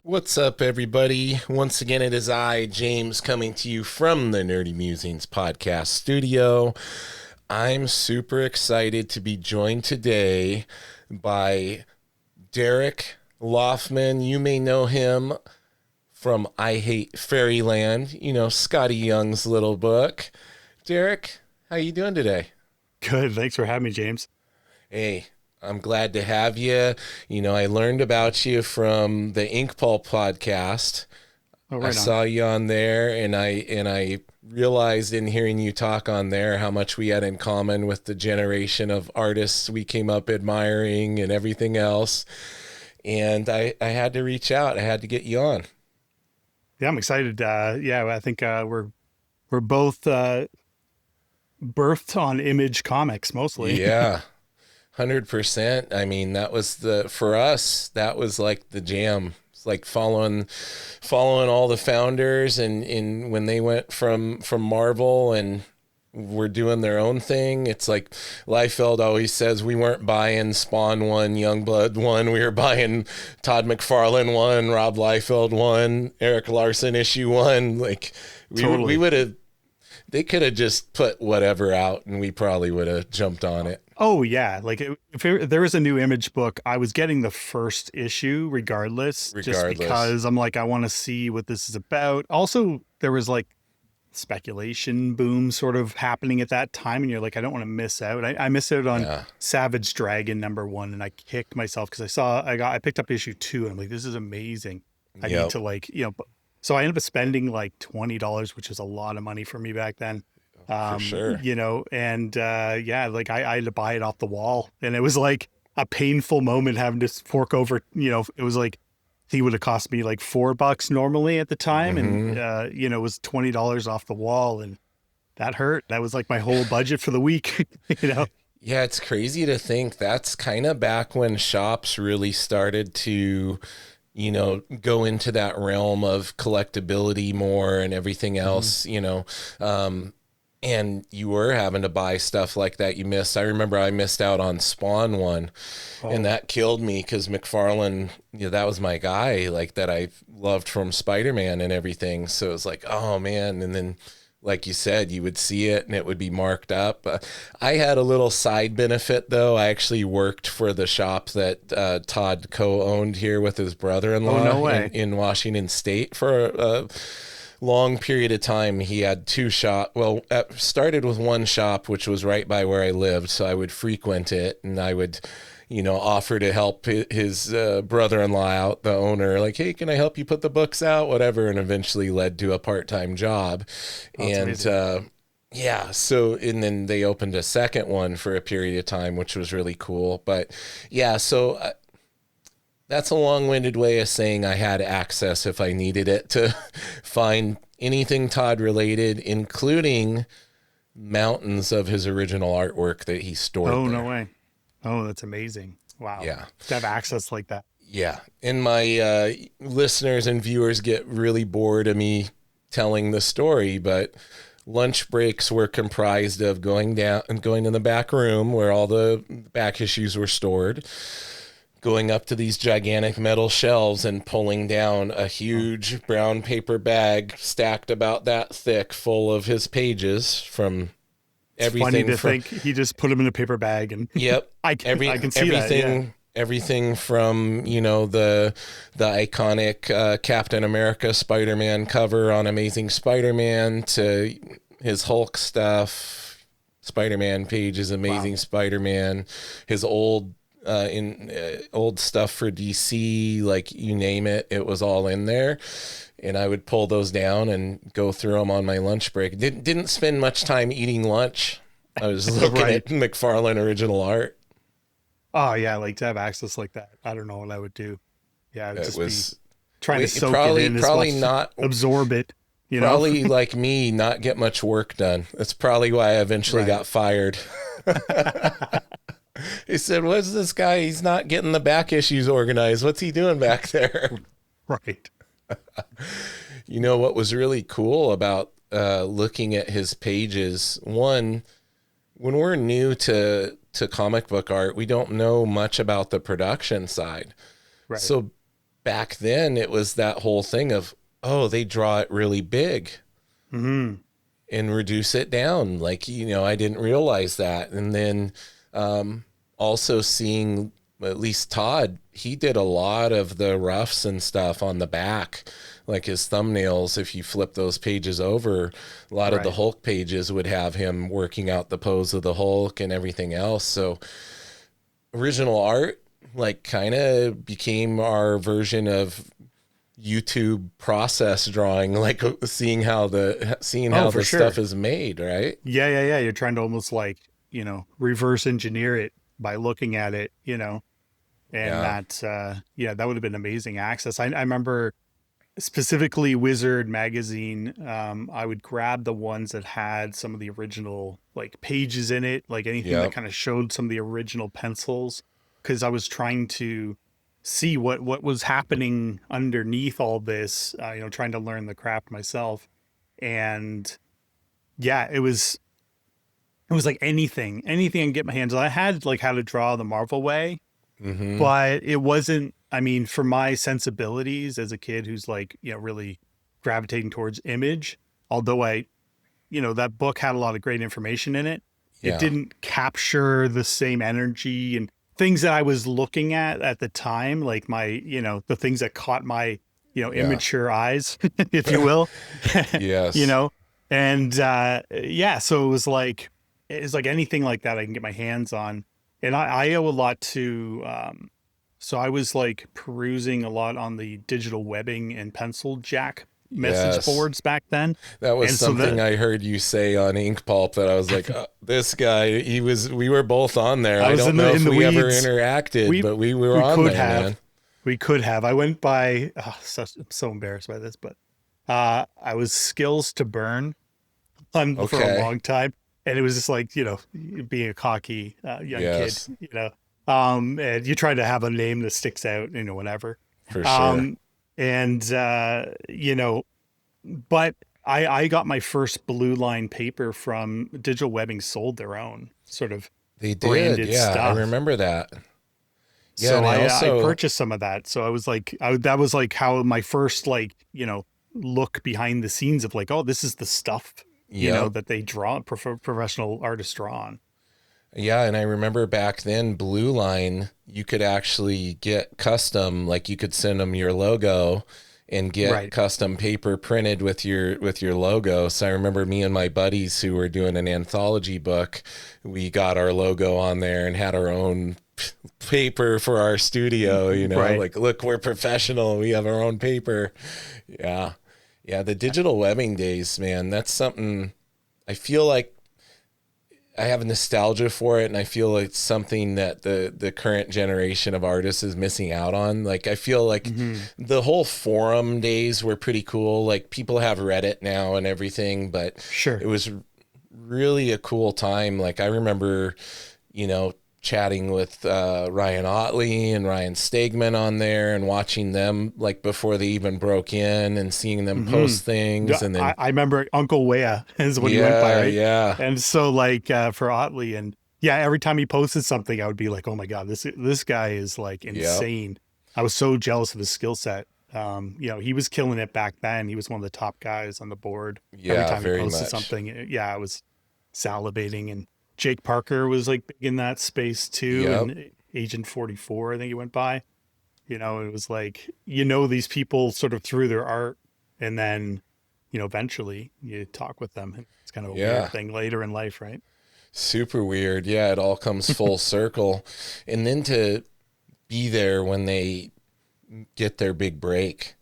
What's up, everybody? Once again, it is I, James, coming to you from the Nerdy Mewzings Podcast studio. I'm super excited to be joined today by Derek Laufman. You may know him from I Hate Fairyland, Scotty Young's little book. Derek, how you doing today? Good. Thanks for having me, James. Hey, I'm glad to have you. I learned about you from the Ink Pulp podcast. Oh, right. I saw you on there, and I realized in hearing you talk on there how much we had in common with the generation of artists we came up admiring and everything else. And I had to reach out. I had to get you on. Yeah, I'm excited. I think we're both birthed on Image Comics mostly. Yeah. 100%. I mean, for us, that was like the jam. It's like following all the founders and when they went from Marvel and were doing their own thing. It's like Liefeld always says, we weren't buying Spawn 1, Youngblood 1. We were buying Todd McFarlane 1, Rob Liefeld 1, Erik Larsen issue 1. Like we would have, they could have just put whatever out and we probably would have jumped on it. Oh, yeah. Like if there was a new Image book, I was getting the first issue regardless. Just because I'm like, I want to see what this is about. Also, there was like speculation boom sort of happening at that time. And you're like, I don't want to miss out. I missed out on Savage Dragon #1 and I kicked myself because I picked up issue 2 and I'm like, this is amazing. I need to so I ended up spending like $20, which is a lot of money for me back then. For sure. I had to buy it off the wall and it was like a painful moment having to fork over, it was like, he would have cost me like $4 normally at the time. Mm-hmm. And, it was $20 off the wall and that hurt. That was like my whole budget for the week, Yeah, it's crazy to think that's kind of back when shops really started to, go into that realm of collectability more and everything else, and you were having to buy stuff like that you missed. I remember I missed out on Spawn 1 and that killed me because McFarlane, that was my guy, like that I loved from Spider-Man and everything. So it was like, oh man. And then, like you said, you would see it and it would be marked up. I had a little side benefit though. I actually worked for the shop that Todd co-owned here with his brother-in-law in Washington State for a long period of time. He had 2 shops. Well, started with 1 shop, which was right by where I lived. So I would frequent it and I would, offer to help his brother-in-law out, the owner, like, hey, can I help you put the books out? Whatever. And eventually led to a part-time job. And so, and then they opened a second one for a period of time, which was really cool. But yeah, so that's a long-winded way of saying I had access if I needed it to find anything Todd related, including mountains of his original artwork that he stored. Oh, no way. Oh, that's amazing. Wow. Yeah. To have access like that. Yeah. And my listeners and viewers get really bored of me telling the story, but lunch breaks were comprised of going down and going in the back room where all the back issues were stored, going up to these gigantic metal shelves and pulling down a huge brown paper bag stacked about that thick full of his pages from everything. It's funny to think he just put them in a paper bag and yep. I can see everything, that, everything from, the iconic Captain America Spider-Man cover on Amazing Spider-Man to his Hulk stuff, Spider-Man pages, Amazing Spider-Man, his old stuff for DC, like you name it, it was all in there. And I would pull those down and go through them on my lunch break. Didn't spend much time eating lunch. I was looking at McFarlane original art. Oh yeah, like to have access like that. I don't know what I would do. Yeah, it was be trying to soak probably, it in, probably as much, not absorb it. Probably like me, not get much work done. That's probably why I eventually got fired. He said, "What's this guy? He's not getting the back issues organized. What's he doing back there?" Right. What was really cool about looking at his pages, one, when we're new to comic book art, we don't know much about the production side. Right. So back then it was that whole thing of, oh, they draw it really big and reduce it down. Like, I didn't realize that. And then also seeing at least Todd, he did a lot of the roughs and stuff on the back, like his thumbnails. If you flip those pages over, a lot of the Hulk pages would have him working out the pose of the Hulk and everything else. So original art, like, kind of became our version of YouTube process drawing, like seeing how the stuff is made, right? Yeah. You're trying to almost like, reverse engineer it by looking at it, and that would have been amazing access. I remember specifically Wizard magazine. I would grab the ones that had some of the original like pages in it, like anything that kind of showed some of the original pencils, because I was trying to see what was happening underneath all this, trying to learn the craft myself. And yeah, it was like anything I can get my hands on. I had like how to draw the Marvel way, but it wasn't, for my sensibilities as a kid who's like, really gravitating towards image, although that book had a lot of great information in it. It didn't capture the same energy and things that I was looking at the time, like my, the things that caught my, immature eyes, if you will. Yes. And so it was like anything like that I can get my hands on. And I owe a lot to, so I was like perusing a lot on the digital webbing and pencil jack message boards back then. That was something I heard you say on Ink Pulp that I was like, this guy, we were both on there. I don't know if we ever interacted, but we were on there, man. We could have. I went by, I'm so embarrassed by this, but I was skills to burn for a long time. And it was just like, being a cocky young kid, and you try to have a name that sticks out, whatever. For sure. But I got my first blue line paper from Digital Webbing. Sold their own sort of branded stuff. I remember that. Yeah, so I purchased some of that. So I was like, that was like how my first look behind the scenes of like, oh, this is the stuff that they draw, professional artists draw on. Yeah, and I remember back then, Blue Line, you could actually get custom, like you could send them your logo and get custom paper printed with your logo. So I remember me and my buddies who were doing an anthology book, we got our logo on there and had our own paper for our studio, like, look, we're professional, we have our own paper. Yeah, the digital webbing days, man, that's something I feel like I have a nostalgia for it, and I feel like it's something that the current generation of artists is missing out on. Like, I feel like the whole forum days were pretty cool. Like, people have Reddit now and everything, but it was really a cool time. Like, I remember, chatting with Ryan Ottley and Ryan Stegman on there and watching them like before they even broke in and seeing them post things. And then I remember Uncle Wea is what he went by, right? Yeah. And so like for Ottley, and every time he posted something, I would be like, oh my God, this guy is like insane. Yep. I was so jealous of his skill set. He was killing it back then. He was one of the top guys on the board. Yeah, every time he posted much. Something, I was salivating. And Jake Parker was like big in that space too. Yep. And Agent 44, I think he went by. It was like, these people sort of through their art, and then, eventually you talk with them. It's kind of a weird thing later in life, right? Super weird. Yeah, it all comes full circle. And then to be there when they get their big break.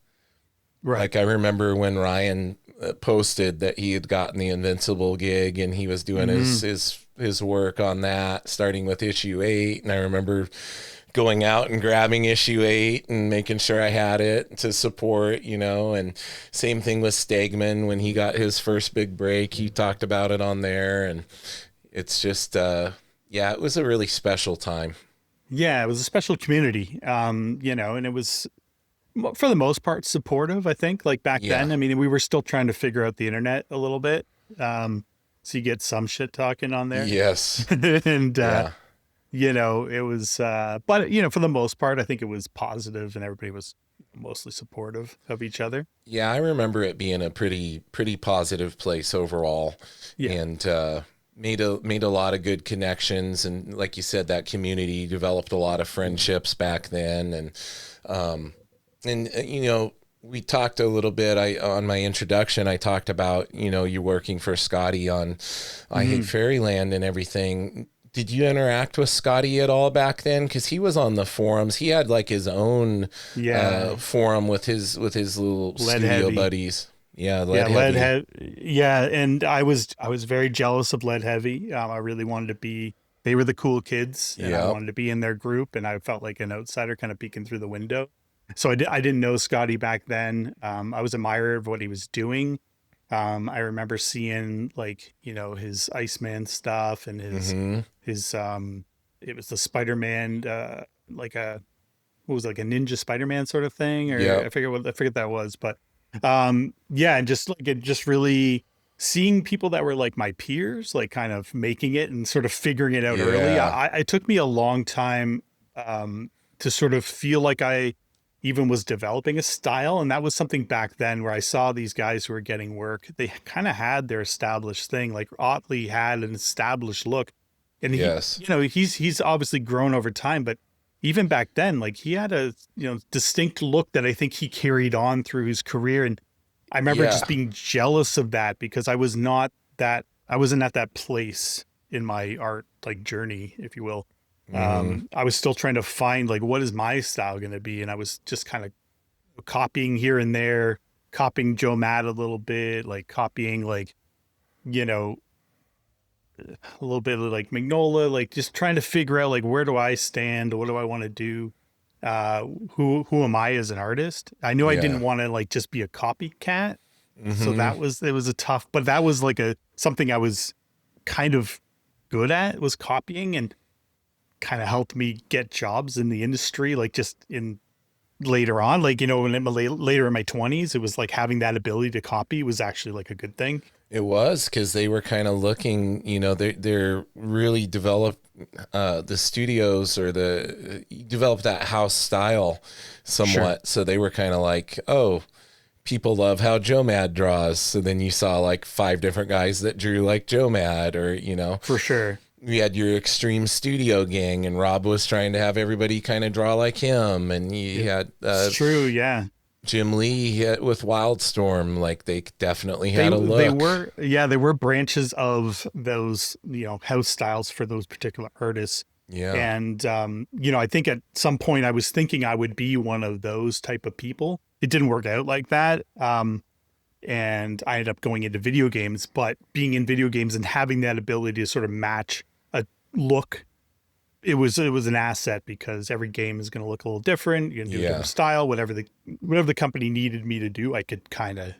Right. Like, I remember when Ryan posted that he had gotten the Invincible gig and he was doing his work on that, starting with issue 8. And I remember going out and grabbing issue 8 and making sure I had it to support, and same thing with Stegman when he got his first big break. He talked about it on there, and it's just, it was a really special time. Yeah, it was a special community, and it was, for the most part, supportive, I think. Like back then, I mean, we were still trying to figure out the internet a little bit. So you get some shit talking on there. Yes. And, it was, but, for the most part, I think it was positive and everybody was mostly supportive of each other. Yeah, I remember it being a pretty positive place overall, and made a lot of good connections, and like you said, that community developed a lot of friendships back then, and you know, we talked a little bit. On my introduction, I talked about, you know, you working for Skottie on I Hate Fairyland and everything. Did you interact with Skottie at all back then? Because he was on the forums. He had like his own forum with his little Lead studio Heavy buddies. Yeah, Lead Heavy. Yeah, and I was very jealous of Lead Heavy. I really wanted to be. They were the cool kids, and I wanted to be in their group. And I felt like an outsider, kind of peeking through the window. So I didn't know Skottie back then. I was admirer of what he was doing. I remember seeing, like, you know, his Iceman stuff and his it was the Spider-Man, like a, what was it, like a ninja Spider-Man sort of thing, or I forget what that was, but yeah, and just like it just really seeing people that were like my peers, like kind of making it and sort of figuring it out early. It took me a long time to sort of feel like I even was developing a style. And that was something back then where I saw these guys who were getting work. They kind of had their established thing. Like Ottley had an established look, and he, you know, he's obviously grown over time, but even back then, like he had a, you know, distinct look that I think he carried on through his career. And I remember just being jealous of that because I wasn't at that place in my art, like journey, if you will. I was still trying to find, like, what is my style going to be? And I was just kind of copying here and there, copying Joe Matt a little bit, like copying, like, you know, a little bit of like Magnolia, like just trying to figure out, like, where do I stand? What do I want to do? Who am I as an artist? I knew I didn't want to like just be a copycat. So it was a tough, but that was like something I was kind of good at, was copying, and kind of helped me get jobs in the industry, like just in later on, like, you know, later in my 20s, it was like having that ability to copy was actually like a good thing. It was, because they were kind of looking, you know, they're really developed, the studios or developed that house style somewhat. So they were kind of like, oh, people love how Joe Mad draws. So then you saw like 5 different guys that drew like Joe Mad, or, you know, for sure. We had your extreme studio gang, and Rob was trying to have everybody kind of draw like him. And you had, it's true. Yeah. Jim Lee with Wildstorm, like they definitely had a look. They were branches of those, you know, house styles for those particular artists. Yeah. And, you know, I think at some point I was thinking I would be one of those type of people. It didn't work out like that. And I ended up going into video games, but being in video games and having that ability to sort of match a look, it was an asset, because every game is going to look a little different. You're going to do a different style, whatever the company needed me to do, I could kind of,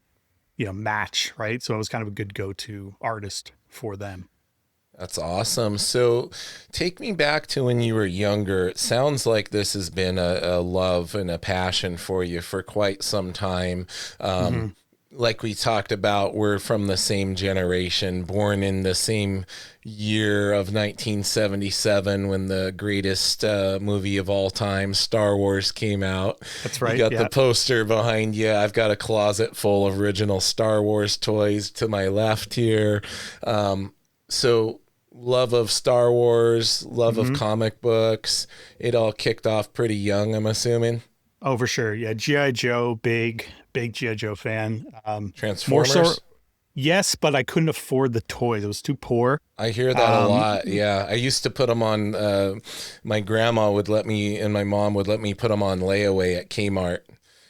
you know, match. Right. So I was kind of a good go-to artist for them. That's awesome. So take me back to when you were younger. It sounds like this has been a love and a passion for you for quite some time. Like we talked about, we're from the same generation, born in the same year of 1977 when the greatest movie of all time, Star Wars, came out. That's right. You got the poster behind you. I've got a closet full of original Star Wars toys to my left here. So love of Star Wars, love of comic books. It all kicked off pretty young, I'm assuming. Oh, for sure. Yeah. G.I. Joe, big G.I. Joe fan. Transformers? More so, yes, but I couldn't afford the toys. I was too poor. I hear that a lot. Yeah. I used to put them on, my grandma would let me, and my mom would let me put them on layaway at Kmart.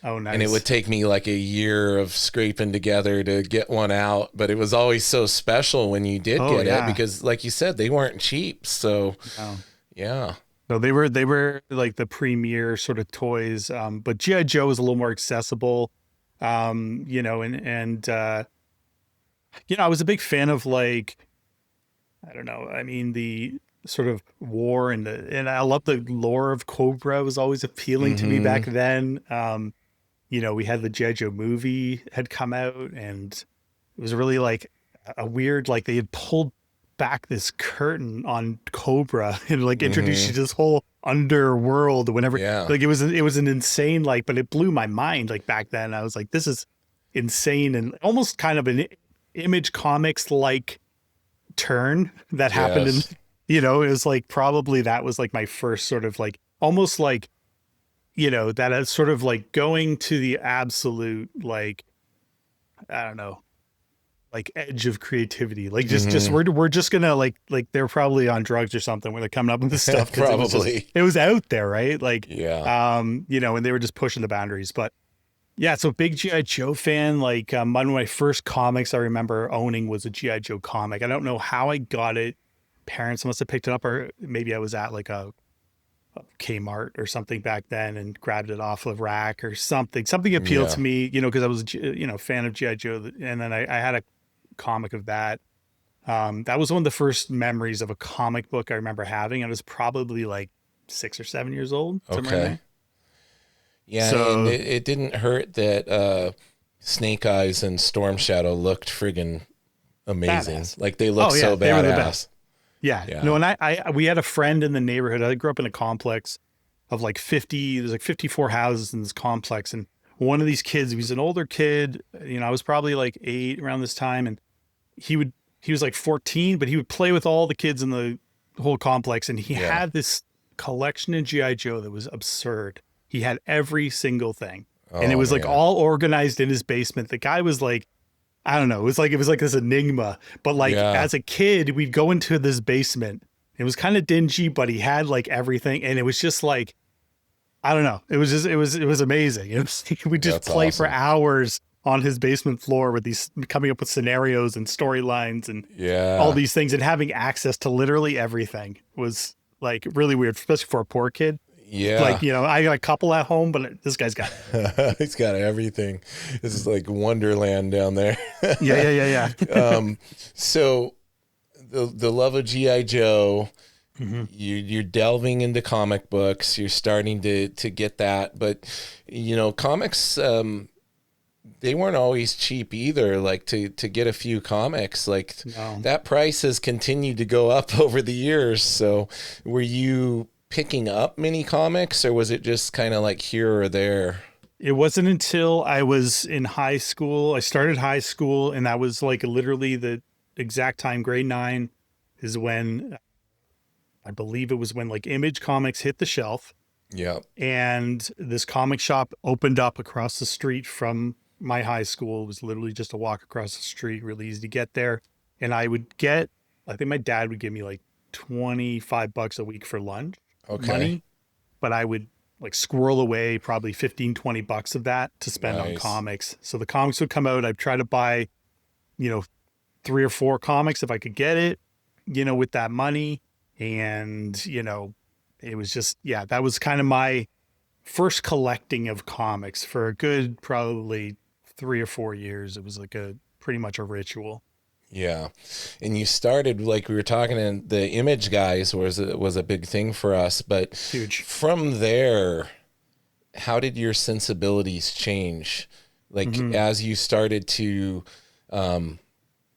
Oh, nice. And it would take me like a year of scraping together to get one out. But it was always so special when you did get it, because like you said, they weren't cheap. So, yeah. No, they were like the premier sort of toys. But G.I. Joe is a little more accessible. You know, and you know, I was a big fan of, like, I don't know. I mean, the sort of war and I love the lore of Cobra was always appealing to me back then. You know, we had the G.I. Joe movie had come out, and it was really like a weird, like they had pulled back this curtain on Cobra and like introduced you to this whole underworld. Whenever, like it was an insane, like, but it blew my mind. Like back then, I was like, this is insane, and almost kind of an Image Comics like turn that happened in, you know, it was like probably that was like my first sort of like almost like, you know, that is sort of like going to the absolute, like, I don't know, like edge of creativity. Like just we're just gonna like they're probably on drugs or something when they're coming up with this stuff. Probably it was out there, right? Like, you know, and they were just pushing the boundaries. But yeah, so big G.I. Joe fan. Like one of my first comics I remember owning was a G.I. Joe comic. I don't know how I got it. Parents must have picked it up, or maybe I was at like a Kmart or something back then and grabbed it off of rack or something. Something appealed to me, you know, because I was, you know, fan of G.I. Joe. And then I had a comic of that. That was one of the first memories of a comic book I remember having. I was probably like 6 or 7 years old. Okay. Yeah, so, and it didn't hurt that Snake Eyes and Storm Shadow looked friggin' amazing. Badass. Like they looked so badass. Yeah. No, and we had a friend in the neighborhood. I grew up in a complex of like 50, there's like 54 houses in this complex. And one of these kids, he was an older kid, you know, I was probably like 8 around this time. And he was like 14, but he would play with all the kids in the whole complex. And he had this collection of G.I. Joe that was absurd. He had every single thing. And it was like all organized in his basement. The guy was like, I don't know. It was like this enigma, but like as a kid, we'd go into this basement. It was kind of dingy, but he had like everything. And it was just like, I don't know. It was amazing. We'd just play for hours on his basement floor with these, coming up with scenarios and storylines and all these things, and having access to literally everything was like really weird, especially for a poor kid. Yeah. Like, you know, I got a couple at home, but this guy's got it. He's got everything. This is like Wonderland down there. Yeah. So the love of G.I. Joe, you're delving into comic books. You're starting to get that. But, you know, comics, they weren't always cheap either. Like to get a few comics, like that price has continued to go up over the years. So were you picking up many comics, or was it just kind of like here or there? It wasn't until I was in high school. I started high school, and that was like literally the exact time, grade 9 is when I believe it was when like Image Comics hit the shelf. Yeah. And this comic shop opened up across the street from my high school. It was literally just a walk across the street, really easy to get there. And I think my dad would give me like $25 a week for lunch. Money, but I would like squirrel away probably $15-20 of that to spend on comics. So the comics would come out. I'd try to buy, you know, 3 or 4 comics if I could get it, you know, with that money. And, you know, it was just, that was kind of my first collecting of comics for a good, probably 3 or 4 years. It was like pretty much a ritual. Yeah. And you started, like we were talking, and the Image guys was a big thing for us, but huge. From there, how did your sensibilities change? Like as you started to, I'm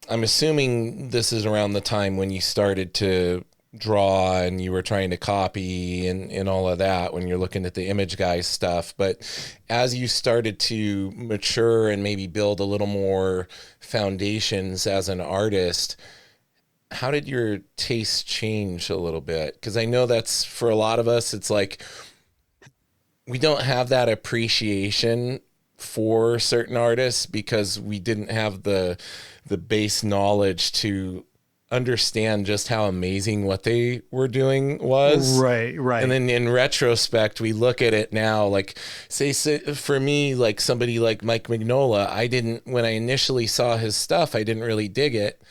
assuming this is around the time when you started to draw and you were trying to copy and all of that when you're looking at the Image guys stuff. But as you started to mature and maybe build a little more foundations as an artist, how did your taste change a little bit? Because I know that's, for a lot of us, it's like we don't have that appreciation for certain artists because we didn't have the base knowledge to understand just how amazing what they were doing was. Right. And then in retrospect, we look at it now, like say for me, like somebody like Mike Mignola, when I initially saw his stuff, I didn't really dig it.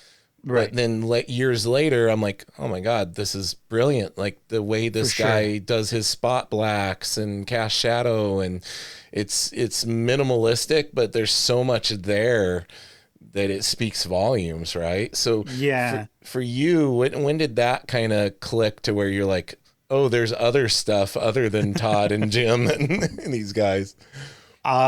Right. But then years later, I'm like, oh my God, this is brilliant. Like the way this guy does his spot blacks and cast shadow, and it's minimalistic, but there's so much there that it speaks volumes, right? So for you, when did that kind of click to where you're like, oh, there's other stuff other than Todd and Jim and these guys?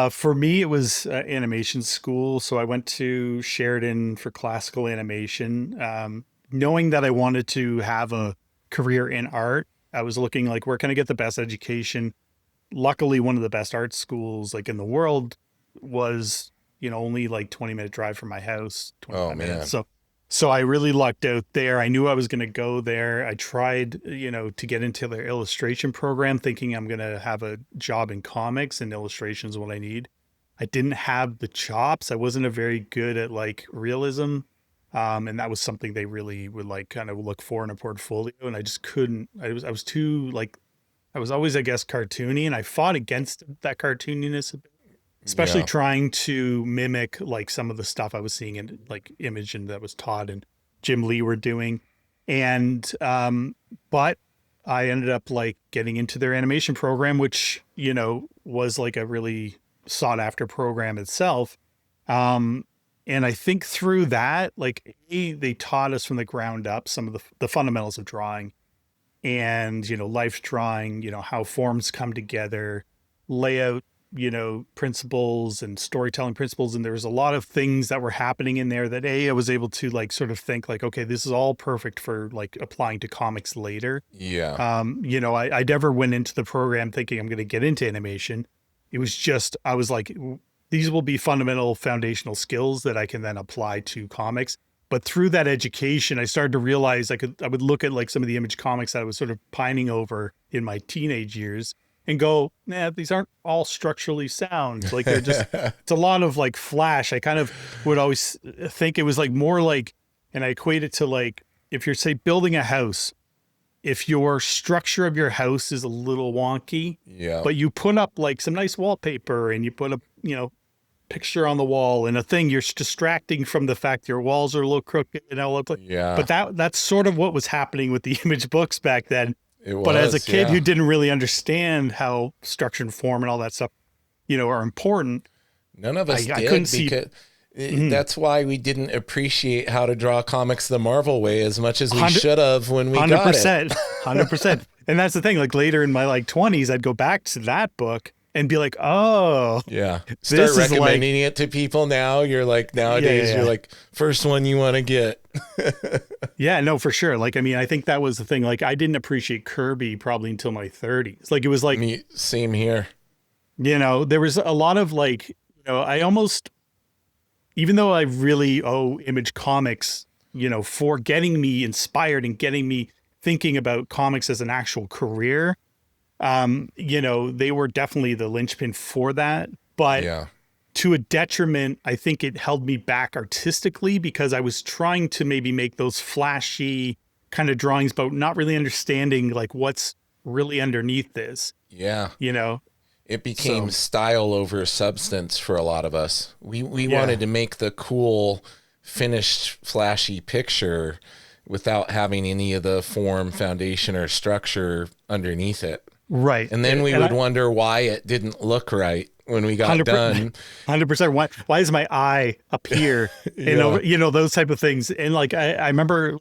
For me, it was animation school. So I went to Sheridan for classical animation. knowing that I wanted to have a career in art, I was looking like, where can I get the best education? Luckily, one of the best art schools like in the world was, only like 20-minute drive from my house, 25 minutes. So I really lucked out there. I knew I was going to go there. I tried, to get into their illustration program, thinking I'm going to have a job in comics, and illustration is what I need. I didn't have the chops. I wasn't a very good at like realism. And that was something they really would like kind of look for in a portfolio. And I just couldn't, I was too like, I was always, I guess, cartoony, and I fought against that cartooniness a bit, especially trying to mimic like some of the stuff I was seeing in like Image and that was Todd and Jim Lee were doing. And, but I ended up like getting into their animation program, which, was like a really sought after program itself. And I think through that, like they taught us from the ground up some of the fundamentals of drawing and, life drawing, how forms come together, layout, principles and storytelling principles. And there was a lot of things that were happening in there that I was able to like sort of think like, okay, this is all perfect for like applying to comics later. Yeah. I never went into the program thinking I'm going to get into animation. It was just, I was like, these will be fundamental foundational skills that I can then apply to comics. But through that education, I started to realize I would look at like some of the Image comics that I was sort of pining over in my teenage years and go, these aren't all structurally sound. Like they're just, it's a lot of like flash. I kind of would always think it was like more like, and I equate it to like, if you're say building a house, if your structure of your house is a little wonky, but you put up like some nice wallpaper and you put a, picture on the wall and a thing, you're distracting from the fact your walls are a little crooked and all that. But that's sort of what was happening with the Image books back then. But as a kid who didn't really understand how structure and form and all that stuff, are important. None of us did. I couldn't see. That's why we didn't appreciate how to draw comics the Marvel way as much as we should have when we got it. 100%. And that's the thing. Like later in my like 20s, I'd go back to that book and be like, oh, yeah. Start recommending it to people now. You're like, nowadays, you're like, first one you want to get. Yeah, no, for sure. Like, I mean, I think that was the thing. Like, I didn't appreciate Kirby probably until my 30s. Like, it was like, same here. There was a lot of like, I almost, even though I really owe Image Comics, for getting me inspired and getting me thinking about comics as an actual career, they were definitely the linchpin for that, but to a detriment, I think it held me back artistically because I was trying to maybe make those flashy kind of drawings, but not really understanding like what's really underneath this. Yeah. It became style over substance for a lot of us. We wanted to make the cool, finished, flashy picture without having any of the form, foundation, or structure underneath it. Right. And then we would wonder why it didn't look right when we got 100%, done. 100%. Why is my eye up here? Those type of things. And like, I remember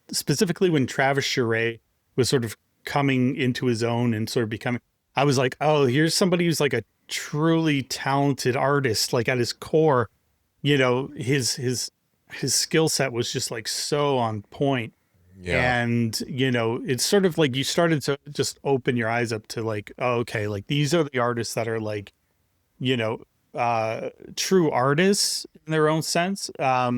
specifically when Travis Charest was sort of coming into his own and sort of becoming, I was like, oh, here's somebody who's like a truly talented artist. Like at his core, his skill set was just like so on point. Yeah. And, it's sort of like you started to just open your eyes up to like, oh, okay, like these are the artists that are like, true artists in their own sense. So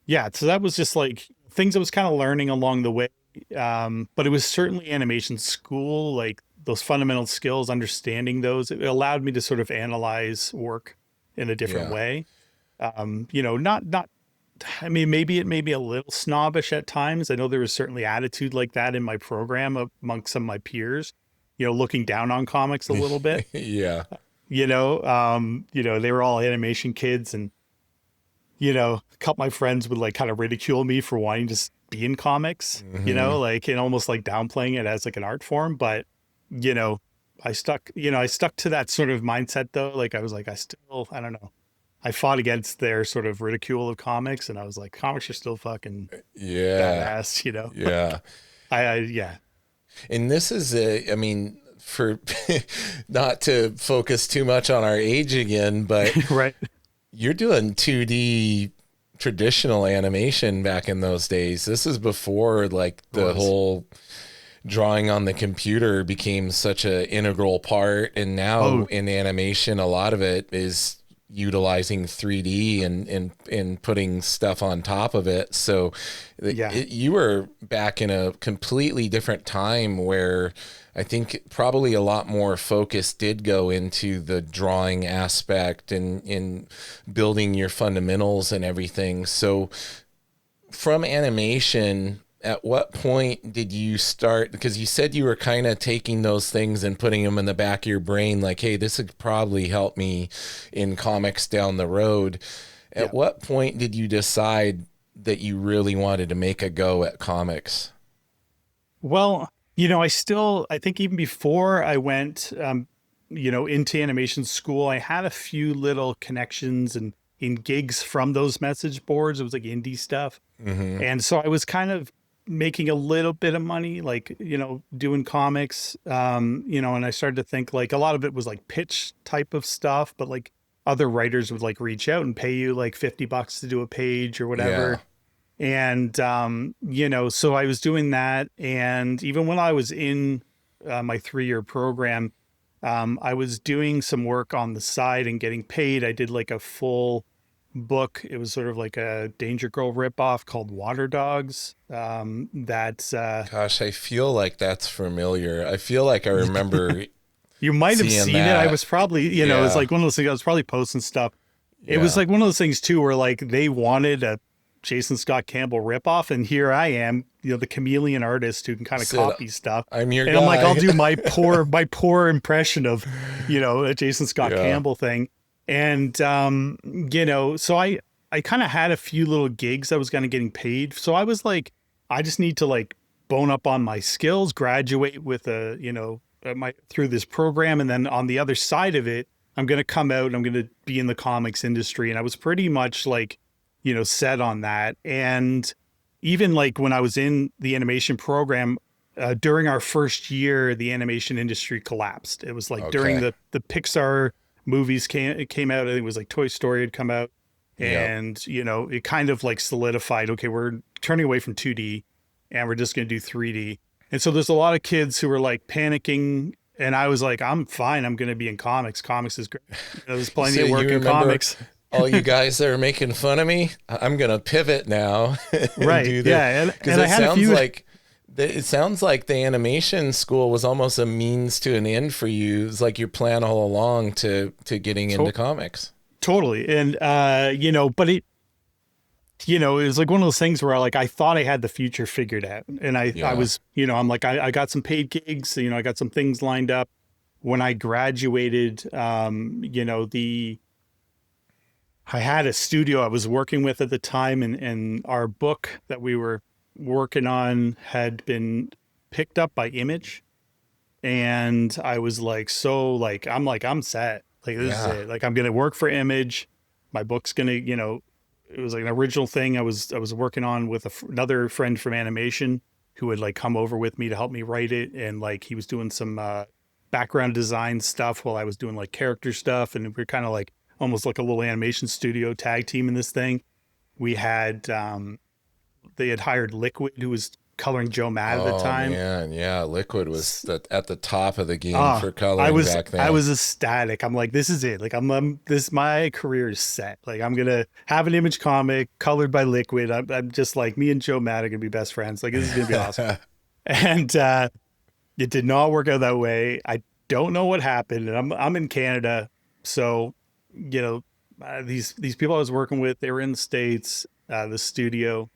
that was just like things I was kind of learning along the way. But it was certainly animation school, like those fundamental skills, understanding those, it allowed me to sort of analyze work in a different way. I mean, maybe it may be a little snobbish at times. I know there was certainly attitude like that in my program amongst some of my peers, looking down on comics a little bit. Yeah. They were all animation kids and, a couple of my friends would like kind of ridicule me for wanting to be in comics, and almost like downplaying it as like an art form. But, I stuck to that sort of mindset though. Like I was like, I don't know. I fought against their sort of ridicule of comics, and I was like, comics are still fucking badass, Yeah. I. And this is for not to focus too much on our age again, but right. You're doing 2D traditional animation back in those days. This is before like the whole drawing on the computer became such an integral part. And now in animation, a lot of it is utilizing 3D and putting stuff on top of it. So you were back in a completely different time where I think probably a lot more focus did go into the drawing aspect and in building your fundamentals and everything. So from animation, at what point did you start? Because you said you were kind of taking those things and putting them in the back of your brain, like, hey, this would probably help me in comics down the road. At what point did you decide that you really wanted to make a go at comics? Well, I think even before I went, into animation school, I had a few little connections and in gigs from those message boards. It was like indie stuff. Mm-hmm. And so I was kind of making a little bit of money, like, doing comics, and I started to think like a lot of it was like pitch type of stuff, but like other writers would like reach out and pay you like $50 to do a page or whatever. Yeah. And, so I was doing that. And even when I was in my 3-year program, I was doing some work on the side and getting paid. I did like a full book. It was sort of like a Danger Girl ripoff called Water Dogs. Gosh, I feel like that's familiar. I feel like I remember. You might have seen it. I was probably, it's like one of those things. I was probably posting stuff. It was like one of those things too, where like they wanted a Jason Scott Campbell ripoff, and here I am, the chameleon artist who can kind of copy stuff. I'm your guy. I'm like, I'll do my poor impression of, a Jason Scott Campbell thing. And, so I kind of had a few little gigs I was kind of getting paid. So I was like, I just need to like bone up on my skills, graduate with through this program. And then on the other side of it, I'm going to come out and I'm going to be in the comics industry. And I was pretty much like, set on that. And even like when I was in the animation program, during our first year, the animation industry collapsed. It was like during the Pixar movies came out. I think it was like Toy Story had come out, and it kind of like solidified, okay, we're turning away from 2D and we're just going to do 3D. And so there's a lot of kids who were like panicking, and I was like, I'm fine, I'm going to be in comics is great. There's plenty of work in comics. All you guys that are making fun of me, I'm going to pivot now. Right. Because it sounds like the animation school was almost a means to an end for you. It's like your plan all along to getting into comics. Totally. And, but it was like one of those things where I thought I had the future figured out. And I was, I'm like, I got some paid gigs, I got some things lined up. When I graduated, I had a studio I was working with at the time, and our book that we were working on had been picked up by Image, and I was like, I'm set. Like, this is it. Like, I'm going to work for Image. My book's going to, it was like an original thing I was working on with another friend from animation who had like come over with me to help me write it. And like, he was doing some background design stuff while I was doing like character stuff. And we are kind of like almost like a little animation studio tag team in this thing. We had, they had hired Liquid, who was coloring Joe Matt at the time. Man, yeah, Liquid was at the top of the game for coloring back then. I was ecstatic. I'm like, this is it. Like, my career is set. Like, I'm gonna have an Image comic colored by Liquid. I'm just like, me and Joe Matt are gonna be best friends. Like, this is gonna be awesome. And it did not work out that way. I don't know what happened, and I'm in Canada, so these people I was working with, they were in the States. The studio,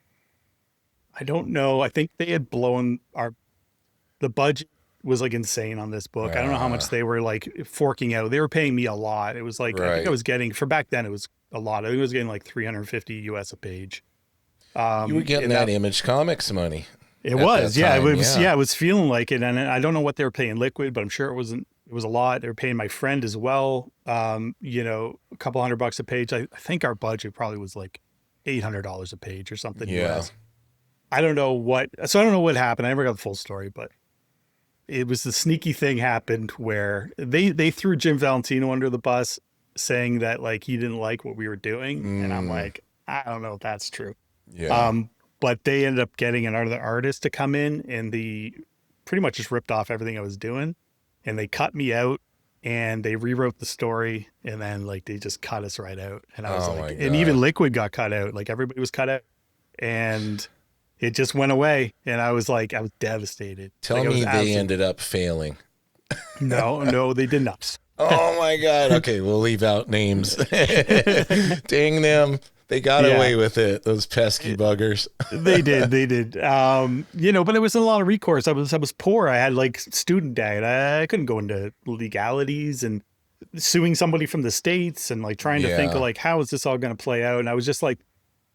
I don't know. I think they had blown the budget was like insane on this book. I don't know how much they were like forking out. They were paying me a lot. It was like, I think I was getting, for back then, it was a lot. I think I was getting like $350 US a page. You were getting that Image Comics money. It was, yeah. It was, it was feeling like it. And I don't know what they were paying Liquid, but I'm sure it was a lot. They were paying my friend as well. A couple $100 a page. I think our budget probably was like $800 a page or something. Yeah. US. I don't know what happened. I never got the full story, but it was the sneaky thing happened where they threw Jim Valentino under the bus, saying that like he didn't like what we were doing. And I'm like, I don't know if that's true. Yeah. But they ended up getting another artist to come in, and they pretty much just ripped off everything I was doing, and they cut me out, and they rewrote the story, and then like they just cut us right out. And I was like, and even Liquid got cut out, like everybody was cut out, and it just went away. And I was like, I was devastated. Tell me they ended up failing. No, they did not. Oh my God. Okay, we'll leave out names. Dang them. They got away with it, those pesky buggers. They did. You know, but it was a lot of recourse. I was poor. I had like student debt. I couldn't go into legalities and suing somebody from the States and like trying to think of like, how is this all going to play out? And I was just like,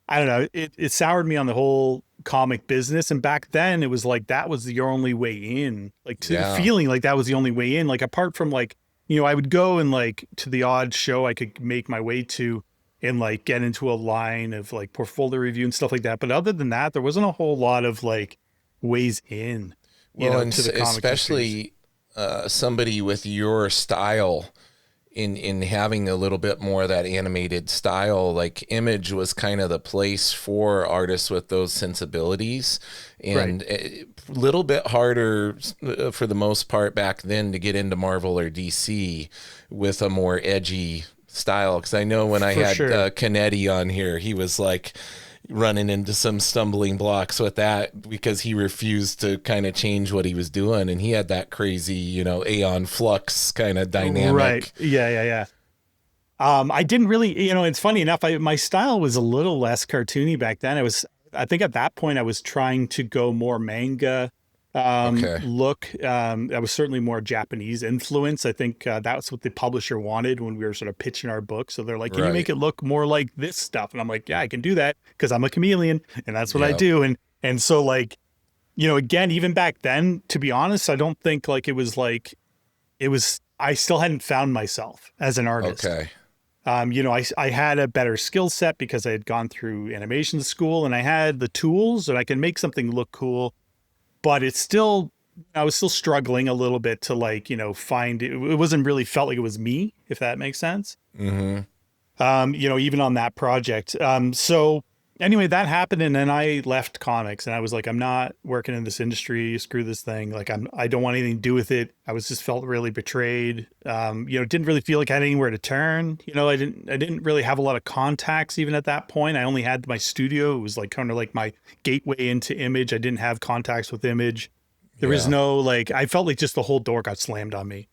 I don't know. It soured me on the whole comic business. And back then it was like, that was the only way in, like feeling like that was the only way in. Like, apart from like, you know, I would go and like to the odd show I could make my way to and like get into a line of like portfolio review and stuff like that. But other than that, there wasn't a whole lot of like ways in, you know, to the comic especially somebody with your style in having a little bit more of that animated style. Like Image was kind of the place for artists with those sensibilities, and a little bit harder for the most part back then to get into Marvel or DC with a more edgy style. Because I know when I had Canetti on here, he was like running into some stumbling blocks with that because he refused to kind of change what he was doing, and he had that crazy, you know, Aeon Flux kind of dynamic. Right. Yeah. I didn't really, you know, it's funny enough, my style was a little less cartoony back then. I think at that point I was trying to go more manga look. I was certainly more Japanese influence. I think that's what the publisher wanted when we were sort of pitching our book. So they're like, can you make it look more like this stuff? And I'm like, yeah, I can do that because I'm a chameleon and that's what I do. And so like, you know, again, even back then, to be honest, I don't think like I still hadn't found myself as an artist. Okay. You know, I had a better skill set because I had gone through animation school and I had the tools and I can make something look cool. But I was still struggling a little bit to like, you know, find it. It wasn't really felt like it was me, if that makes sense. Mm-hmm. You know, even on that project. So anyway, that happened. And then I left comics and I was like, I'm not working in this industry. Screw this thing. Like I don't want anything to do with it. I was just felt really betrayed. You know, didn't really feel like I had anywhere to turn. You know, I didn't really have a lot of contacts even at that point. I only had my studio. It was like kind of like my gateway into Image. I didn't have contacts with Image. There was no, like, I felt like just the whole door got slammed on me.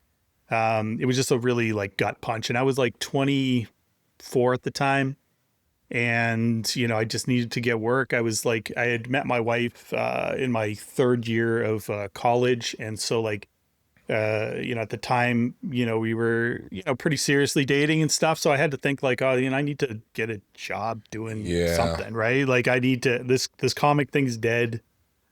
It was just a really like gut punch. And I was like 24 at the time. And, you know, I just needed to get work. I was like, I had met my wife in my third year of college. And so like, you know, at the time, you know, we were, you know, pretty seriously dating and stuff. So I had to think like, oh, you know, I need to get a job doing something, right? Like I need to, this comic thing's dead.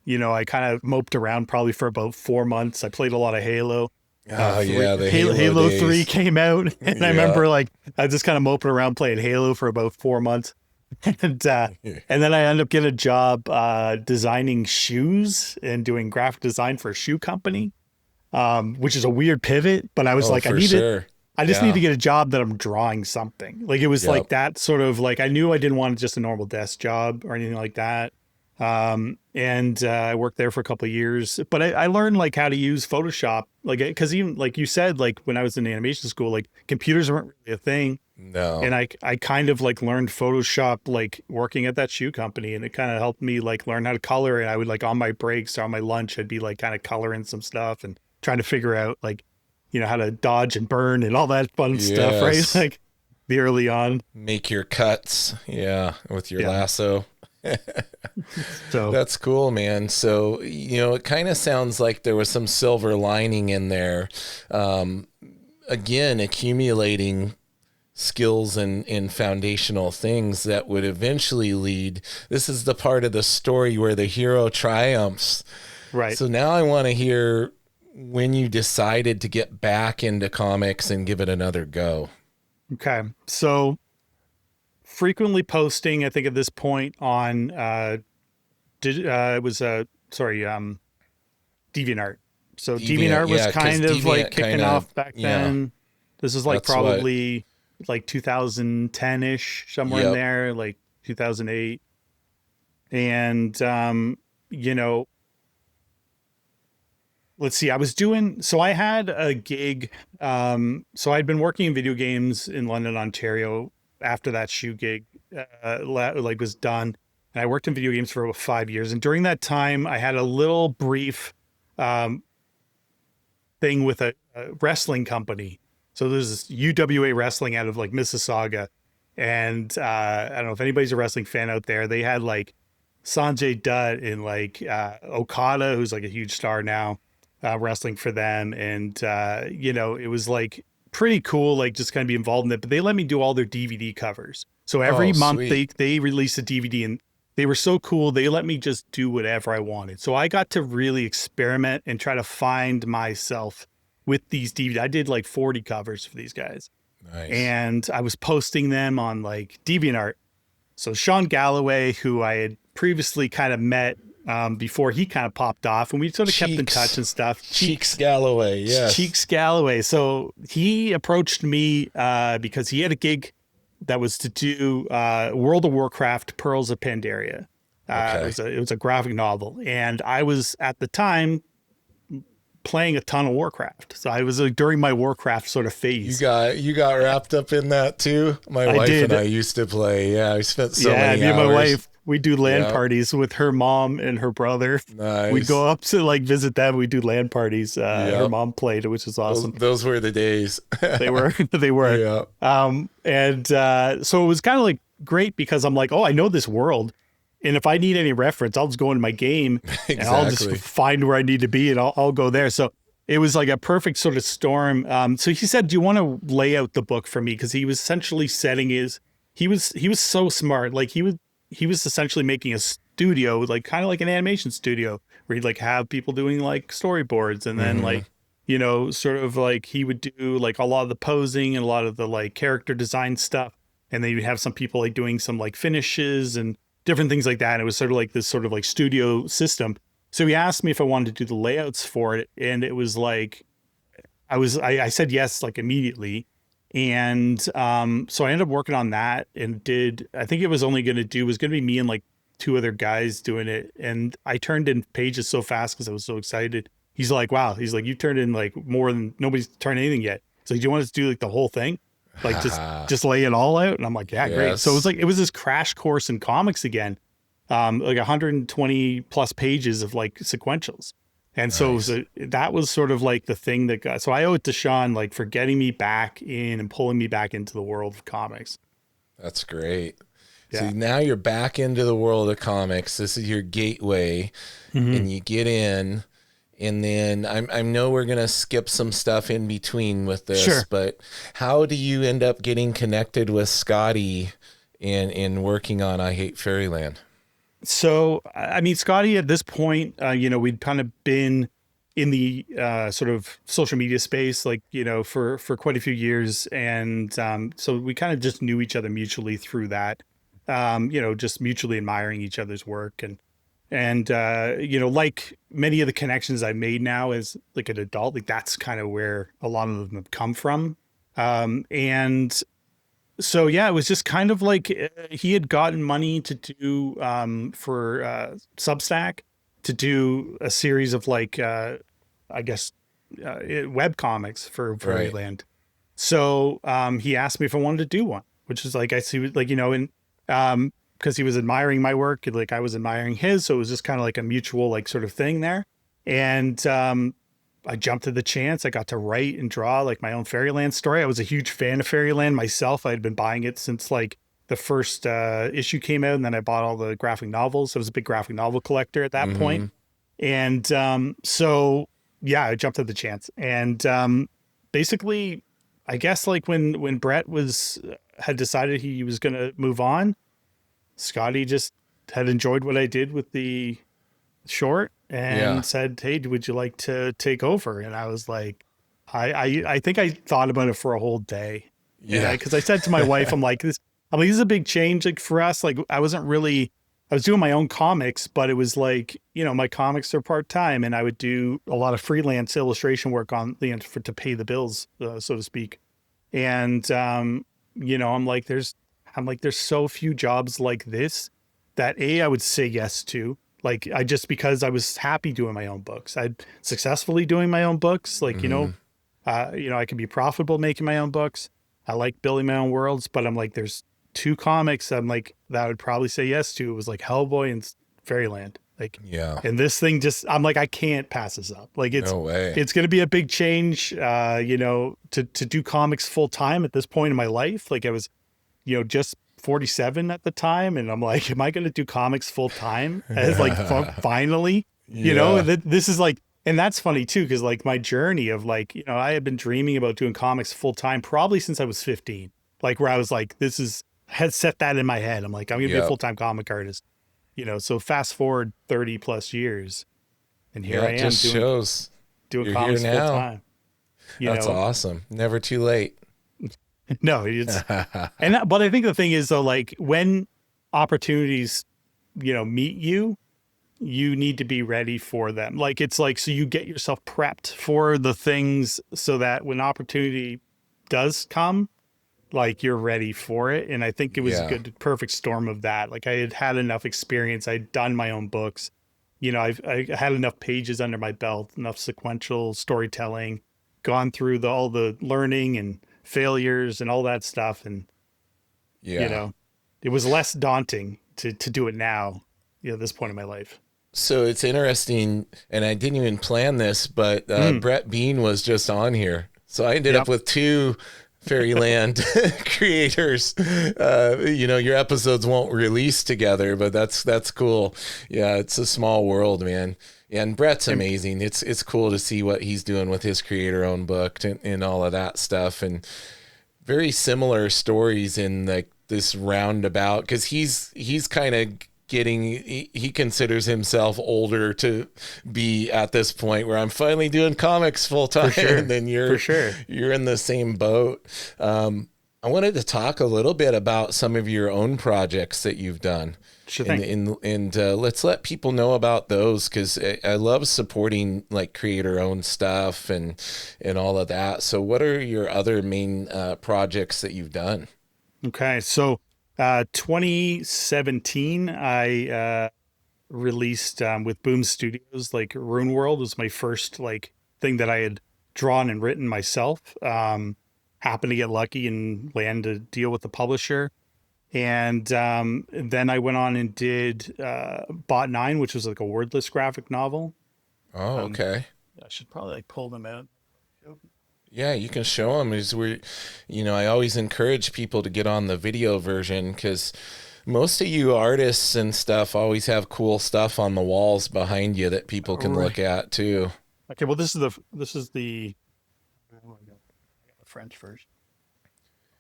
You know, I kind of moped around probably for about 4 months. I played a lot of Halo. The Halo 3 came out, and I remember like I just kind of moping around playing Halo for about 4 months, and then I ended up getting a job designing shoes and doing graphic design for a shoe company, which is a weird pivot. But I was like, I just need to get a job that I'm drawing something. Like it was like that sort of like I knew I didn't want just a normal desk job or anything like that. And I worked there for a couple of years, but I learned like how to use Photoshop, like, cause even like you said, like when I was in animation school, like computers weren't really a thing. No. And I kind of like learned Photoshop, like working at that shoe company, and it kind of helped me like learn how to color. And I would like on my breaks or on my lunch, I'd be like kind of coloring some stuff and trying to figure out like, you know, how to dodge and burn and all that fun stuff, right? Like the early on. Make your cuts. Yeah. With your lasso. So that's cool, man. So, you know, it kind of sounds like there was some silver lining in there. Again, accumulating skills and foundational things that would eventually lead. This is the part of the story where the hero triumphs. Right. So now I want to hear when you decided to get back into comics and give it another go. Okay. So frequently posting, I think at this point on DeviantArt. So DeviantArt was kind of like kicking off back then. This is like probably like 2010-ish, somewhere in there. Like 2008. And, let's see, so I had a gig. So I'd been working in video games in London, Ontario after that shoe gig, was done. And I worked in video games for about 5 years. And during that time, I had a little brief, thing with a wrestling company. So there's this UWA Wrestling out of like Mississauga. And, I don't know if anybody's a wrestling fan out there. They had like Sanjay Dutt and like, Okada, who's like a huge star now. Wrestling for them. And, it was like pretty cool, like just kind of be involved in it, but they let me do all their DVD covers. So every month they released a DVD, and they were so cool. They let me just do whatever I wanted. So I got to really experiment and try to find myself with these DVD. I did like 40 covers for these guys. Nice. And I was posting them on like DeviantArt. So Sean Galloway, who I had previously kind of met, before he kind of popped off, and we sort of kept in touch and stuff. Cheeks Galloway, yes. Cheeks Galloway. So he approached me because he had a gig that was to do World of Warcraft Pearls of Pandaria. It was a graphic novel, and I was at the time playing a ton of Warcraft. So I was during my Warcraft sort of phase. You got wrapped up in that too. My wife and I used to play. Yeah, I spent so many hours. Me and my wife, we do LAN parties with her mom and her brother. Nice. We'd go up to like visit them. We do LAN parties. Her mom played, which is awesome. Those were the days. They were. Yeah. So it was kind of like great because I'm like, oh, I know this world. And if I need any reference, I'll just go into my game and I'll just find where I need to be, and I'll go there. So it was like a perfect sort of storm. So he said, do you want to lay out the book for me? Because he was essentially he was so smart. Like he was essentially making a studio, like kind of like an animation studio, where he'd like have people doing like storyboards, and then like, sort of like he would do like a lot of the posing and a lot of the like character design stuff. And then you'd have some people like doing some like finishes and different things like that. And it was sort of like this sort of like studio system. So he asked me if I wanted to do the layouts for it. And it was like, I said yes, like immediately. And so I ended up working on that and I think it was only going to be me and like 2 other guys doing it. And I turned in pages so fast because I was so excited. He's like, wow. He's like, you turned in like more than nobody's turned anything yet. So do you want us to do like the whole thing? Like just lay it all out? And I'm like, yeah, great. So it was this crash course in comics again. Like 120 plus pages of like sequentials. And so that was sort of like the thing so I owe it to Sean, like for getting me back in and pulling me back into the world of comics. That's great. Yeah. So now you're back into the world of comics. This is your gateway, and you get in, and then I know we're going to skip some stuff in between with this, but how do you end up getting connected with Skottie and working on I Hate Fairyland? So, I mean, Skottie at this point, we'd kind of been in the sort of social media space, like, for quite a few years. And so we kind of just knew each other mutually through that, just mutually admiring each other's work. And like many of the connections I made now as like an adult, like that's kind of where a lot of them have come from. And so, yeah, it was just kind of like he had gotten money to do for Substack to do a series of like, web comics for Fairyland. So he asked me if I wanted to do one, which is like, I see, like, and because he was admiring my work, like I was admiring his. So it was just kind of like a mutual like sort of thing there. And I jumped at the chance. I got to write and draw like my own Fairyland story. I was a huge fan of Fairyland myself. I had been buying it since like the first issue came out, and then I bought all the graphic novels. I was a big graphic novel collector at that point. And so, yeah, I jumped at the chance. And basically, I guess like when Brett had decided he was going to move on, Skottie just had enjoyed what I did with the short and said, hey, would you like to take over? And I was like, I think I thought about it for a whole day. Yeah. Because I said to my wife, I'm like, this is a big change like for us. Like I was doing my own comics, but it was like, my comics are part-time, and I would do a lot of freelance illustration work on the end to pay the bills, so to speak. And, I'm like, I'm like, there's so few jobs like this that I would say yes to. Like, because I was happy doing my own books. I'd successfully doing my own books. Like, I can be profitable making my own books. I like building my own worlds, but I'm like, there's 2 comics I'm like, that I would probably say yes to. It was like Hellboy and Fairyland. Like, yeah. And this thing I'm like, I can't pass this up. Like, no way. It's going to be a big change, to do comics full time at this point in my life. Like I was, just 47 at the time. And I'm like, am I going to do comics full time? As like, finally, this is like, and that's funny too. Cause like my journey of like, I had been dreaming about doing comics full time, probably since I was 15, like where I was like, had set that in my head. I'm like, I'm going to be a full-time comic artist, so fast forward 30 plus years and here I am doing comics full time. That's awesome. Never too late. No, but I think the thing is though, like when opportunities, meet you, you need to be ready for them. Like, it's like, so you get yourself prepped for the things so that when opportunity does come, like you're ready for it. And I think it was a perfect storm of that. Like I had enough experience. I'd done my own books. I had enough pages under my belt, enough sequential storytelling, gone through all the learning and failures and all that stuff. And, it was less daunting to do it now, at this point in my life. So it's interesting. And I didn't even plan this, but Brett Bean was just on here. So I ended up with 2 Fairyland creators. Your episodes won't release together, but that's cool. Yeah, it's a small world, man. And Brett's amazing. It's cool to see what he's doing with his creator-owned book and all of that stuff, and very similar stories in like this roundabout, because he's kind of he considers himself older to be at this point where I'm finally doing comics full time. Sure. And then you're in the same boat. I wanted to talk a little bit about some of your own projects that you've done. Sure. And let's let people know about those, because I love supporting like creator owned stuff and all of that. So what are your other main projects that you've done? Okay. So 2017, I released with Boom Studios, like Ruinworld was my first like thing that I had drawn and written myself. Happened to get lucky and land a deal with the publisher. And then I went on and did Bot 9, which was like a wordless graphic novel. Oh, okay. I should probably like pull them out. Yeah, you can show them. I always encourage people to get on the video version, because most of you artists and stuff always have cool stuff on the walls behind you that people can look at too. Okay, well, this is the French version.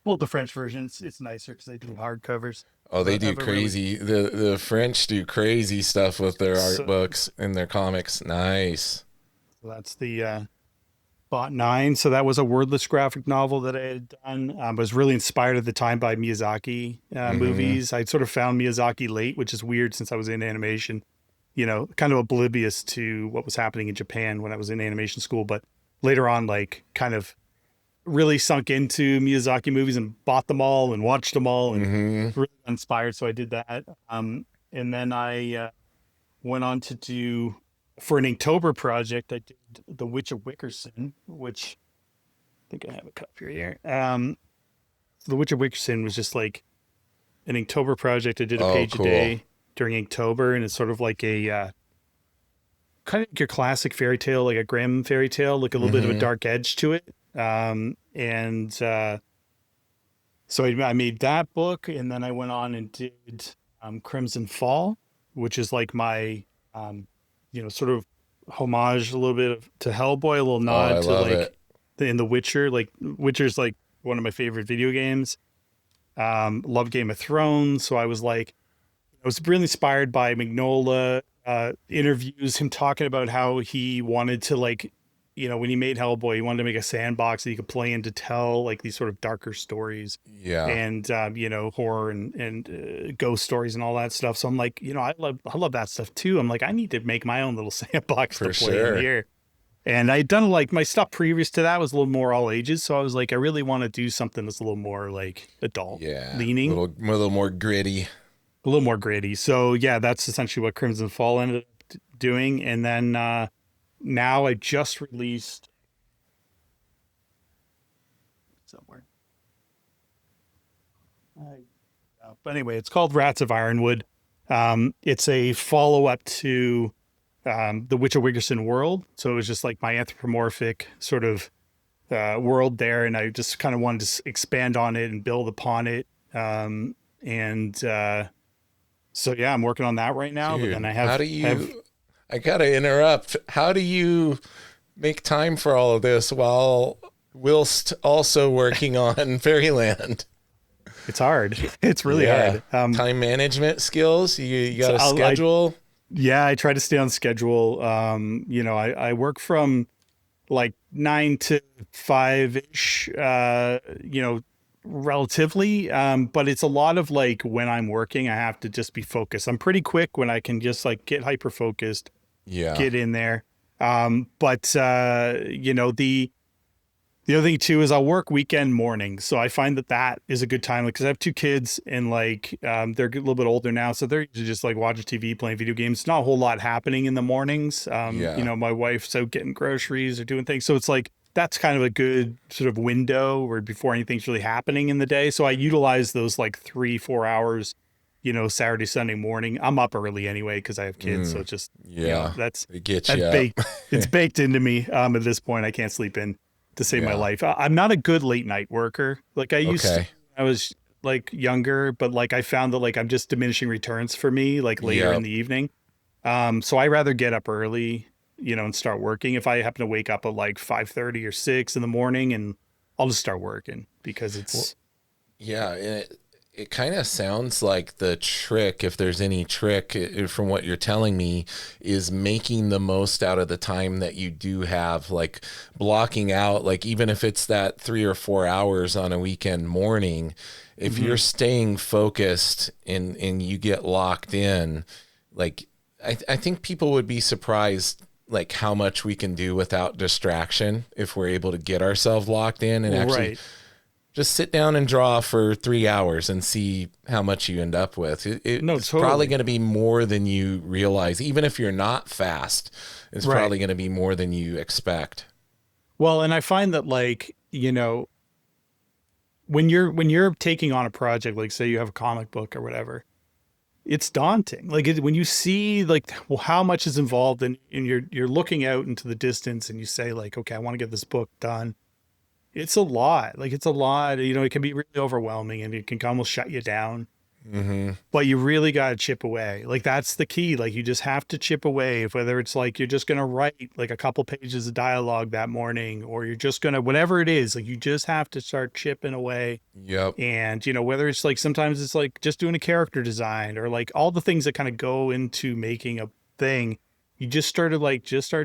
Well, the French version, it's nicer because they do hardcovers. Oh, they do crazy. The French do crazy stuff with their art books and their comics. Nice. So that's the Bot 9. So that was a wordless graphic novel that I had done. I was really inspired at the time by Miyazaki movies. I'd sort of found Miyazaki late, which is weird since I was in animation, kind of oblivious to what was happening in Japan when I was in animation school. But later on, like kind of really sunk into Miyazaki movies and bought them all and watched them all and really inspired. So I did that. And then I went on to do, for an Inktober project, I did The Witch of Wickerson, which I think I have a copy here. The Witch of Wickerson was just like an Inktober project. I did a page a day during Inktober, and it's sort of like a kind of like your classic fairy tale, like a Grimm fairy tale, like a little bit of a dark edge to it. So I made that book, and then I went on and did Crimson Fall, which is like my sort of homage a little bit to Hellboy, a little nod to like in The Witcher. Like Witcher's like one of my favorite video games. Love Game of Thrones. So I was like, I was really inspired by Mignola interviews, him talking about how he wanted to like, when he made Hellboy, he wanted to make a sandbox that he could play in to tell like these sort of darker stories, and horror and ghost stories and all that stuff. So I'm like, I love that stuff too. I'm like, I need to make my own little sandbox to play in here. And I'd done like my stuff previous to that was a little more all ages. So I was like, I really want to do something that's a little more like adult leaning. A little more gritty. A little more gritty. So yeah, that's essentially what Crimson Fall ended up doing. And then now I just released somewhere. But anyway, it's called Rats of Ironwood. It's a follow-up to the Witch of Wickerson world. So it was just like my anthropomorphic sort of world there. And I just kind of wanted to expand on it and build upon it. So yeah, I'm working on that right now. Dude, but then I have, I gotta interrupt. How do you make time for all of this whilst also working on Fairyland? It's hard. It's really hard. Time management skills. You got a schedule. I try to stay on schedule. I work from like 9 to 5-ish, relatively. But it's a lot of like when I'm working, I have to just be focused. I'm pretty quick when I can just like get hyper focused, get in there. The other thing too is I'll work weekend mornings. So I find that is a good time because I have 2 kids and like they're a little bit older now. So they're just like watching TV, playing video games. Not a whole lot happening in the mornings. My wife's out getting groceries or doing things. So it's like that's kind of a good sort of window or before anything's really happening in the day. So I utilize those like 3-4 hours, Saturday, Sunday morning. I'm up early anyway because I have kids. So it's just, that's baked. It's baked into me at this point. I can't sleep in to save my life. I'm not a good late night worker. Like I used to, I was like younger, but like I found that like I'm just diminishing returns for me, like later in the evening. So I rather get up early, and start working. If I happen to wake up at like 5:30 or 6 in the morning, and I'll just start working because it's. It kind of sounds like the trick, if there's any trick from what you're telling me, is making the most out of the time that you do have, like blocking out, like even if it's that 3 or 4 hours on a weekend morning, if you're staying focused and you get locked in, like I think people would be surprised like how much we can do without distraction if we're able to get ourselves locked in and actually just sit down and draw for 3 hours and see how much you end up with. It's probably going to be more than you realize. Even if you're not fast, it's probably going to be more than you expect. Well, and I find that like, when you're taking on a project, like say you have a comic book or whatever, it's daunting. Like when you see like how much is involved and you're looking out into the distance and you say like, okay, I want to get this book done. It's a lot. Like it's a lot, it can be really overwhelming and it can almost shut you down, but you really got to chip away. Like that's the key. Like you just have to chip away, whether it's like, you're just going to write like a couple pages of dialogue that morning, or you're just going to, whatever it is, like you just have to start chipping away. Yep. And whether it's like, sometimes it's like just doing a character design or like all the things that kind of go into making a thing. You just start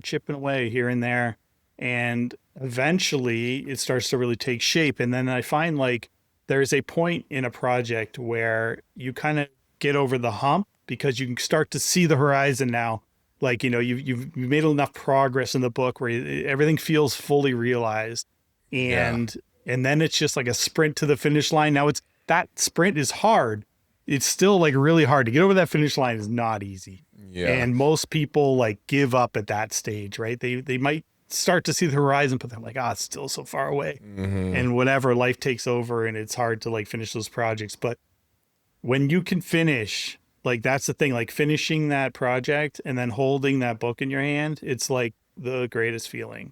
chipping away here and there. And eventually it starts to really take shape. And then I find like there's a point in a project where you kind of get over the hump because you can start to see the horizon now. Like, you've made enough progress in the book where everything feels fully realized. And then it's just like a sprint to the finish line. Now that sprint is hard. It's still like really hard to get over that finish line is not easy. Yeah. And most people like give up at that stage, right? They might start to see the horizon, but they're like, it's still so far away. And whatever, life takes over and it's hard to like finish those projects. But when you can finish, like that's the thing, like finishing that project and then holding that book in your hand, it's like the greatest feeling.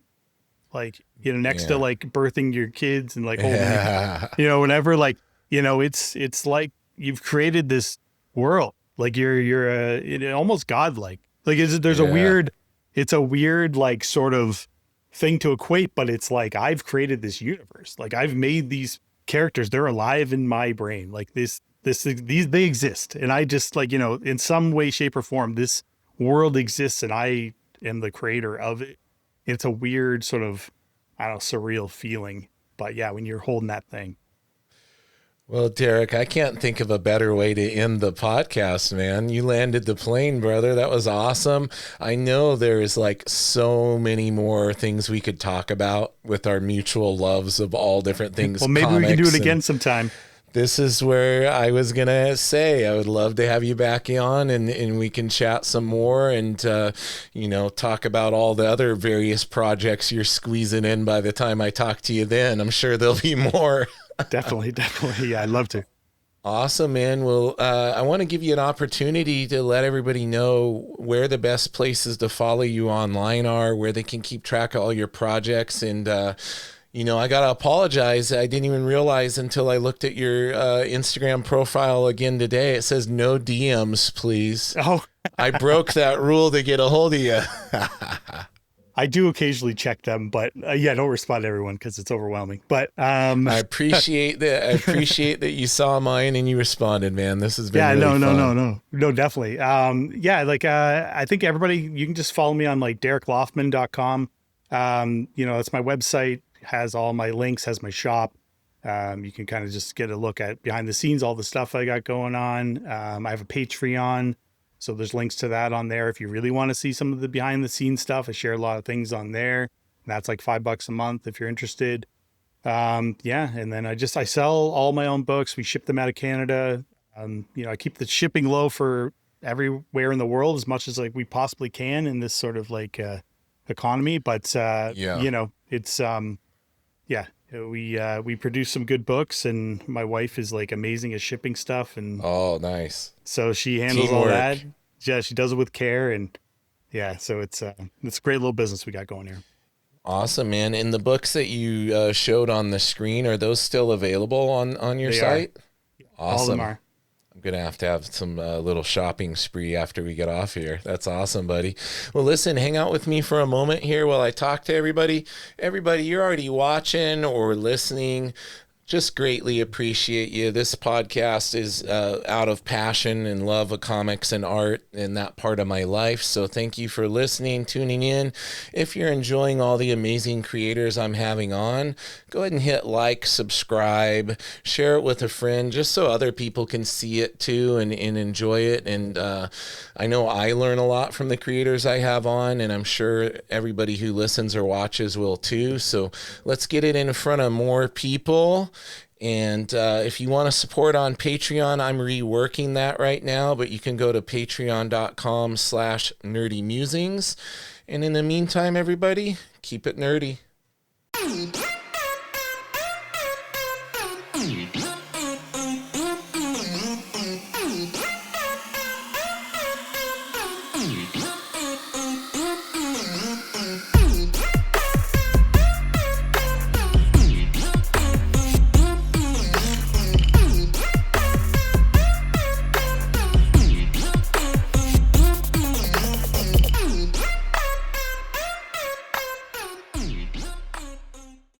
Like, next to like birthing your kids and like holding, whatever, like, it's like you've created this world. Like you're almost godlike. Like it's a weird like sort of thing to equate, but it's like I've created this universe. Like I've made these characters. They're alive in my brain. Like these they exist. And I just like, in some way, shape or form, this world exists and I am the creator of it. It's a weird sort of, surreal feeling. But yeah, when you're holding that thing. Well, Derek, I can't think of a better way to end the podcast, man. You landed the plane, brother. That was awesome. I know there's like so many more things we could talk about with our mutual loves of all different things. Well, maybe we can do it again sometime. This is where I was going to say, I would love to have you back on and we can chat some more and, talk about all the other various projects you're squeezing in by the time I talk to you then. I'm sure there'll be more. Definitely. Yeah, I'd love to. Awesome, man. Well, I want to give you an opportunity to let everybody know where the best places to follow you online are, where they can keep track of all your projects. And, I got to apologize. I didn't even realize until I looked at your Instagram profile again today. It says no DMs, please. Oh, I broke that rule to get a hold of you. I do occasionally check them, but don't respond to everyone because it's overwhelming. But I appreciate that. I appreciate that you saw mine and you responded, man. This has been really fun. No, definitely. I think everybody, you can just follow me on like DerekLaufman.com. It's my website, has all my links, has my shop. You can kind of just get a look at behind the scenes, all the stuff I got going on. I have a Patreon. So there's links to that on there. If you really want to see some of the behind the scenes stuff, I share a lot of things on there. That's like $5 a month if you're interested. And then I sell all my own books. We ship them out of Canada. I keep the shipping low for everywhere in the world as much as like we possibly can in this sort of like economy. But we produce some good books, and my wife is like amazing at shipping stuff. And oh, nice. So she handles all that. Yeah, she does it with care, and so it's a great little business we got going here. Awesome, man. And the books that you showed on the screen, are those still available on your site? Awesome. All of them are. I'm going to have some little shopping spree after we get off here. That's awesome, buddy. Well, listen, hang out with me for a moment here while I talk to everybody. Everybody, you're already watching or listening. Just greatly appreciate you. This podcast is out of passion and love of comics and art and that part of my life. So thank you for listening, tuning in. If you're enjoying all the amazing creators I'm having on, go ahead and hit like, subscribe, share it with a friend, just so other people can see it too and enjoy it. And I know I learn a lot from the creators I have on, and I'm sure everybody who listens or watches will too. So let's get it in front of more people. And if you want to support on Patreon, I'm reworking that right now, but you can go to patreon.com/Nerdy Mewzings. And in the meantime, everybody, keep it nerdy.